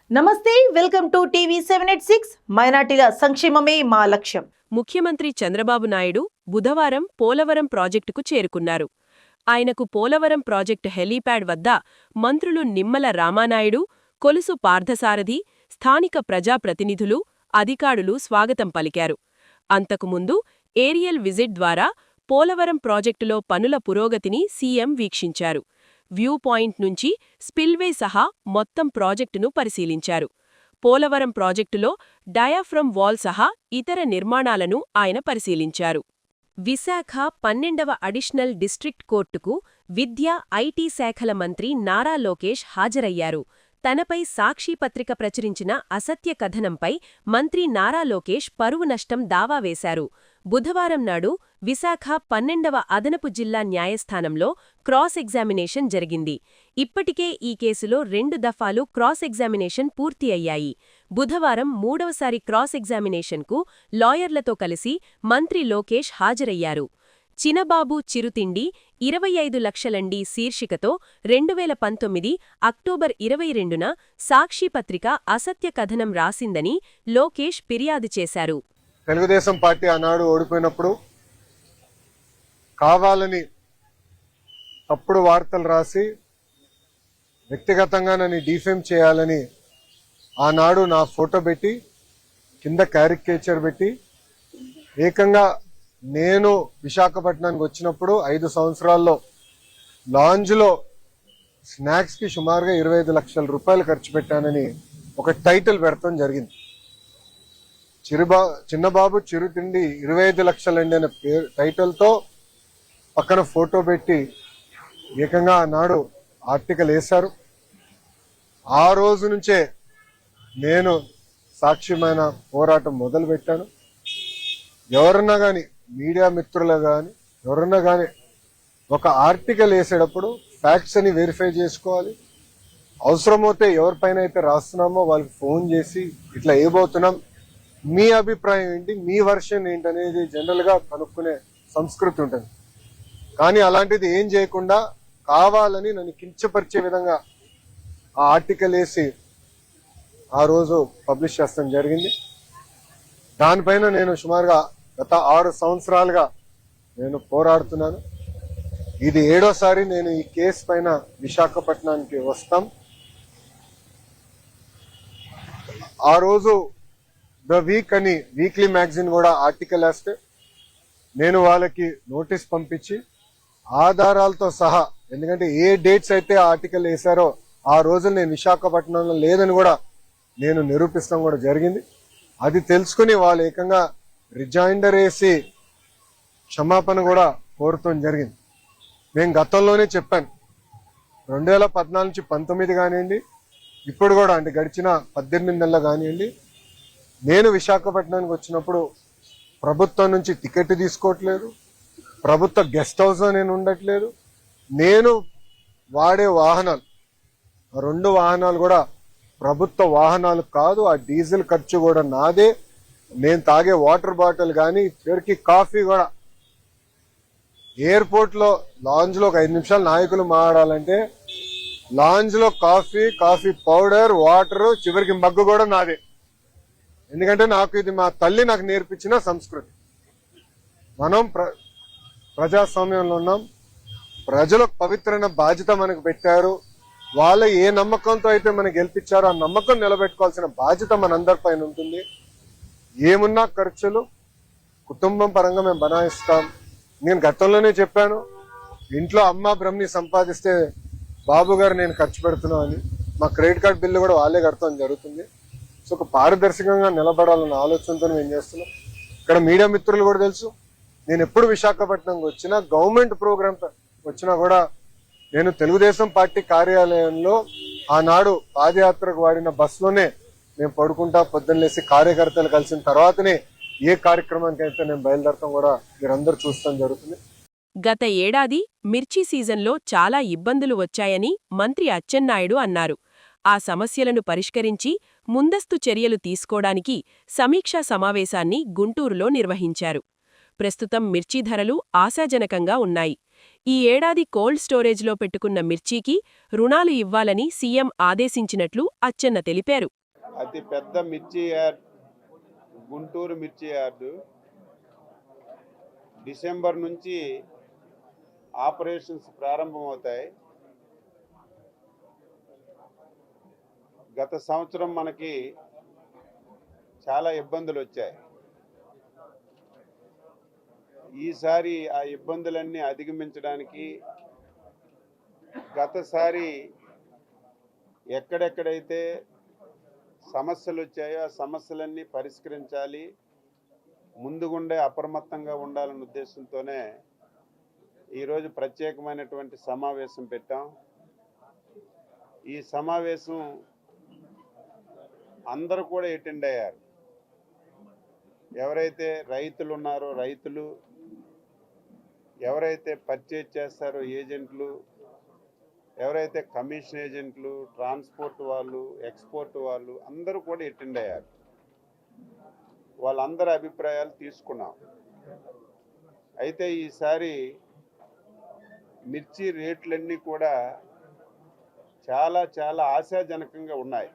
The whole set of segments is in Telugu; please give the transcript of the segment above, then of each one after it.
నమస్తే, వెల్కమ్ టు టీవీ 786. మైనార్టీల సంక్షేమమే మా లక్ష్యం. ముఖ్యమంత్రి చంద్రబాబు నాయుడు బుధవారం పోలవరం ప్రాజెక్టుకు చేరుకున్నారు. ఆయనకు పోలవరం ప్రాజెక్టు హెలీప్యాడ్ వద్ద మంత్రులు నిమ్మల రామానాయుడు, కొలుసు పార్థసారథి, స్థానిక ప్రజాప్రతినిధులు, అధికారులు స్వాగతం పలికారు. అంతకుముందు ఏరియల్ విజిట్ ద్వారా పోలవరం ప్రాజెక్టులో పనుల పురోగతిని సీఎం వీక్షించారు. వ్యూ పాయింట్ నుంచి స్పిల్వే సహా మొత్తం ప్రాజెక్టును పరిశీలించారు. పోలవరం ప్రాజెక్టులో డయాఫ్రమ్ వాల్ సహా ఇతర నిర్మాణాలను ఆయన పరిశీలించారు. విశాఖ 12వ అడిషనల్ డిస్ట్రిక్ట్ కోర్టుకు విద్య, ఐటీ శాఖల మంత్రి నారా లోకేష్ హాజరయ్యారు. తనపై సాక్షిపత్రిక ప్రచురించిన అసత్య కథనంపై మంత్రి నారా లోకేష్ పరువు నష్టం దావా వేశారు. బుధవారం నాడు విశాఖ 12వ అదనపు జిల్లా న్యాయస్థానంలో క్రాస్ ఎగ్జామినేషన్ జరిగింది. ఇప్పటికే ఈ కేసులో 2 దఫాలు క్రాస్ ఎగ్జామినేషన్ పూర్తి అయ్యాయి. బుధవారం 3వసారి క్రాస్ ఎగ్జామినేషన్కు లాయర్లతో కలిసి మంత్రి లోకేష్ హాజరయ్యారు. చినబాబు చిరుతిండి 25 లక్షలండి శీర్షికతో 2019 అక్టోబర్ 22న సాక్షిపత్రిక అసత్య కథనం రాసిందని లోకేష్ ఫిర్యాదు చేశారు. తెలుగుదేశం పార్టీ ఆనాడు ఓడిపోయినప్పుడు కావాలని తప్పుడు వార్తలు రాసి వ్యక్తిగతంగా నన్ను డిఫేమ్ చేయాలని ఆనాడు నా ఫోటో పెట్టి కింద క్యారికేచర్ పెట్టి ఏకంగా నేను విశాఖపట్నానికి వచ్చినప్పుడు 5 సంవత్సరాల్లో లాంజ్లో స్నాక్స్కి సుమారుగా 25 లక్షల రూపాయలు ఖర్చు పెట్టానని ఒక టైటిల్ పెడతాం జరిగింది. చిన్నబాబు చిరుతిండి 25 లక్షలండి అనే టైటిల్తో పక్కన ఫోటో పెట్టి ఏకంగా ఆనాడు ఆర్టికల్ వేశారు. ఆ రోజు నుంచే నేను సాక్ష్యమైన పోరాటం మొదలుపెట్టాను. ఎవరన్నా కానీ మీడియా మిత్రులు కానీ ఎవరన్నా కానీ ఒక ఆర్టికల్ వేసేటప్పుడు ఫ్యాక్ట్స్ అని వెరిఫై చేసుకోవాలి. అవసరమైతే ఎవరిపైన అయితే రాస్తున్నామో వాళ్ళకి ఫోన్ చేసి ఇట్లా ఏబోతున్నాం, మీ అభిప్రాయం ఏంటి, మీ వర్షన్ ఏంటి అనేది జనరల్గా కనుక్కునే సంస్కృతి ఉంటుంది. కానీ అలాంటిది ఏం చేయకుండా కావాలని నన్ను కించపరిచే విధంగా ఆ ఆర్టికల్ వేసి ఆ రోజు పబ్లిష్ చేస్తాం జరిగింది. దానిపైన నేను సుమారుగా గత 6 సంవత్సరాలుగా నేను పోరాడుతున్నాను. ఇది 7వసారి నేను ఈ కేసు పైన విశాఖపట్నానికి వస్తాం. ఆ రోజు ద వీక్ అని వీక్లీ మ్యాగజైన్ కూడా ఆర్టికల్ వేస్తే నేను వాళ్ళకి నోటీస్ పంపించి ఆధారాలతో సహా, ఎందుకంటే ఏ డేట్స్ అయితే ఆర్టికల్ వేశారో ఆ రోజు నేను విశాఖపట్నంలో లేదని కూడా నేను నిరూపిస్తాం కూడా జరిగింది. అది తెలుసుకుని వాళ్ళు ఏకంగా రిజైండర్ వేసి క్షమాపణ కూడా కోరుతాం జరిగింది. నేను గతంలోనే చెప్పాను, 2014 నుంచి 19 కానివ్వండి, ఇప్పుడు కూడా అంటే గడిచిన 18 నెలలు కానివ్వండి, నేను విశాఖపట్నానికి వచ్చినప్పుడు ప్రభుత్వం నుంచి టికెట్ తీసుకోవట్లేదు, ప్రభుత్వ గెస్ట్ హౌస్లో నేను ఉండట్లేదు. నేను వాడే వాహనాలు 2 వాహనాలు కూడా ప్రభుత్వ వాహనాలు కాదు. ఆ డీజిల్ ఖర్చు కూడా నాదే. నేను తాగే వాటర్ బాటిల్ కానీ చివరికి కాఫీ కూడా ఎయిర్పోర్ట్లో లాంజ్లో ఒక 5 నిమిషాలు నాయకులు మాట్లాడాలంటే లాంజ్లో కాఫీ పౌడర్, వాటర్, చివరికి మగ్గు కూడా నాదే. ఎందుకంటే ఇది మా తల్లి నాకు నేర్పించిన సంస్కృతి. మనం ప్రజాస్వామ్యంలో ఉన్నాం. ప్రజలకు పవిత్రమైన బాధ్యత మనకు పెట్టారు. వాళ్ళు ఏ నమ్మకంతో అయితే మనకు గెలిపించారో ఆ నమ్మకం నిలబెట్టుకోవాల్సిన బాధ్యత మనందరిపైన ఉంటుంది. ఏమున్నా ఖర్చులు కుటుంబం పరంగా మేము బనాయిస్తాం. నేను గతంలోనే చెప్పాను, ఇంట్లో అమ్మ బ్రహ్మని సంపాదిస్తే బాబు గారు నేను ఖర్చు పెడుతున్నా అని. మా క్రెడిట్ కార్డ్ బిల్లు కూడా వాళ్ళే కడతాం జరుగుతుంది. సో ఒక పారదర్శకంగా నిలబడాలన్న ఆలోచనతో మేము చేస్తున్నాం. ఇక్కడ మీడియా మిత్రులు కూడా తెలుసు, నేను ఎప్పుడు విశాఖపట్నంకి వచ్చినా గవర్నమెంట్ ప్రోగ్రామ్ వచ్చినా కూడా నేను తెలుగుదేశం పార్టీ కార్యాలయంలో ఆనాడు పాదయాత్రకు వాడిన బస్సులోనే నేను పడుకుంటా పొద్దున్నేసి కార్యకర్తలు కలిసిన తర్వాతనే ఏ కార్యక్రమానికి అయితే నేను బయలుదేరతాం కూడా మీరందరూ చూస్తాం జరుగుతుంది. గత ఏడాది మిర్చి సీజన్లో చాలా ఇబ్బందులు వచ్చాయని మంత్రి అచ్చెన్నాయుడు అన్నారు. ఆ సమస్యలను పరిష్కరించి ముందస్తు చర్యలు తీసుకోవడానికి సమీక్షా సమావేశాన్ని గుంటూరులో నిర్వహించారు. ప్రస్తుతం మిర్చి ధరలు ఆశాజనకంగా ఉన్నాయి. ఈ ఏడాది కోల్డ్ స్టోరేజ్లో పెట్టుకున్న మిర్చీకి రుణాలు ఇవ్వాలని సీఎం ఆదేశించినట్లు అచ్చెన్న తెలిపారు. అతి పెద్ద మిర్చి యార్డ్ గుంటూరు మిర్చి యార్డు డిసెంబర్ నుంచి ఆపరేషన్స్ ప్రారంభమవుతాయి. గత సంవత్సరం మనకి చాలా ఇబ్బందులు వచ్చాయి. ఈసారి ఆ ఇబ్బందులన్నీ అధిగమించడానికి గతసారి ఎక్కడెక్కడైతే సమస్యలు వచ్చాయో ఆ సమస్యలన్నీ పరిష్కరించాలి, ముందుగుండే అప్రమత్తంగా ఉండాలన్న ఉద్దేశంతోనే ఈరోజు ప్రత్యేకమైనటువంటి సమావేశం పెట్టాం. ఈ సమావేశం అందరూ కూడా అటెండ్ అయ్యారు. ఎవరైతే రైతులు ఉన్నారో రైతులు, ఎవరైతే పర్చేజ్ చేస్తారో ఏజెంట్లు, ఎవరైతే కమిషన్ ఏజెంట్లు, ట్రాన్స్పోర్ట్ వాళ్ళు, ఎక్స్పోర్ట్ వాళ్ళు అందరూ కూడా అటెండ్ అయ్యారు. వాళ్ళందరి అభిప్రాయాలు తీసుకున్నాం. అయితే ఈసారి మిర్చి రేట్లన్నీ కూడా చాలా చాలా ఆశాజనకంగా ఉన్నాయి.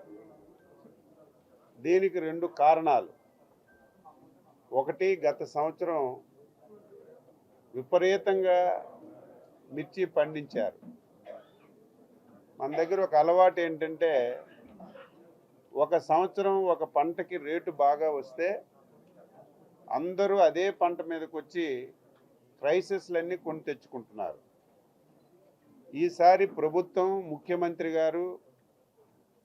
దీనికి రెండు కారణాలు. ఒకటి, గత సంవత్సరం విపరీతంగా మిర్చి పండించారు. మన దగ్గర ఒక అలవాటు ఏంటంటే, ఒక సంవత్సరం ఒక పంటకి రేటు బాగా వస్తే అందరూ అదే పంట మీదకి వచ్చి ప్రైసెస్లన్నీ కొని తెచ్చుకుంటున్నారు. ఈసారి ప్రభుత్వం, ముఖ్యమంత్రి గారు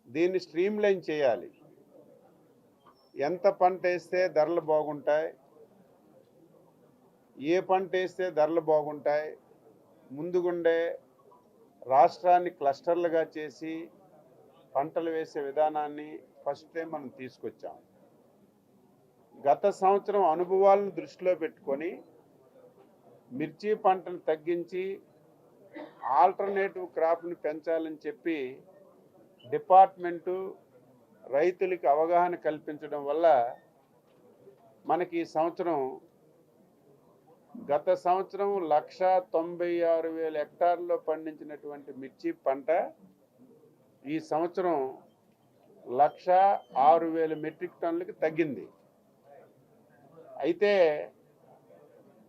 దీన్ని స్ట్రీమ్లైన్ చేయాలి. ఎంత పంట వేస్తే ధరలు బాగుంటాయి, ఏ పంట వేస్తే ధరలు బాగుంటాయి, ముందుగుండే రాష్ట్రాన్ని క్లస్టర్లుగా చేసి పంటలు వేసే విధానాన్ని ఫస్ట్ టైం మనం తీసుకొచ్చాం. గత సంవత్సరం అనుభవాలను దృష్టిలో పెట్టుకొని మిర్చి పంటను తగ్గించి ఆల్టర్నేటివ్ క్రాప్ని పెంచాలని చెప్పి డిపార్ట్మెంటు రైతులకి అవగాహన కల్పించడం వల్ల మనకి ఈ సంవత్సరం, గత సంవత్సరం 1,96,000 హెక్టార్లలో పండించినటువంటి మిర్చి పంట ఈ సంవత్సరం 1,06,000 మెట్రిక్ టన్నులకి తగ్గింది. అయితే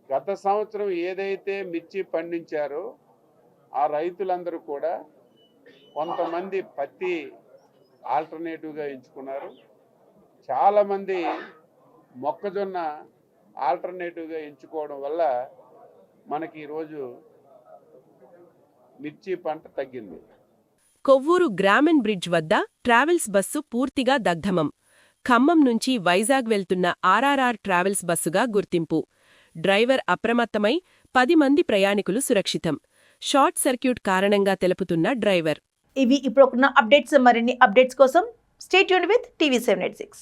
గత సంవత్సరం ఏదైతే మిర్చి పండించారో ఆ రైతులందరూ కూడా కొంతమంది పత్తి ఆల్టర్నేటివ్గా ఎంచుకున్నారు, చాలామంది మొక్కజొన్న ఆల్టర్నేటివ్గా ఎంచుకోవడం వల్ల మనకి ఈరోజు మిర్చి పంట తగ్గింది. కొవ్వూరు గ్రామీణ్ బ్రిడ్జ్ వద్ద ట్రావెల్స్ బస్సు పూర్తిగా దగ్ధమం. ఖమ్మం నుంచి వైజాగ్ వెళ్తున్న ఆర్ఆర్ఆర్ ట్రావెల్స్ బస్సుగా గుర్తింపు. డ్రైవర్ అప్రమత్తమై 10 మంది ప్రయాణికులు సురక్షితం. షార్ట్ సర్క్యూట్ కారణంగా తెలుపుతున్న డ్రైవర్. ఇవి ఇప్పుడున్న అప్డేట్స్. మరిన్ని అప్డేట్స్ కోసం స్టే ట్యూన్డ్ విత్ టీవీ 786.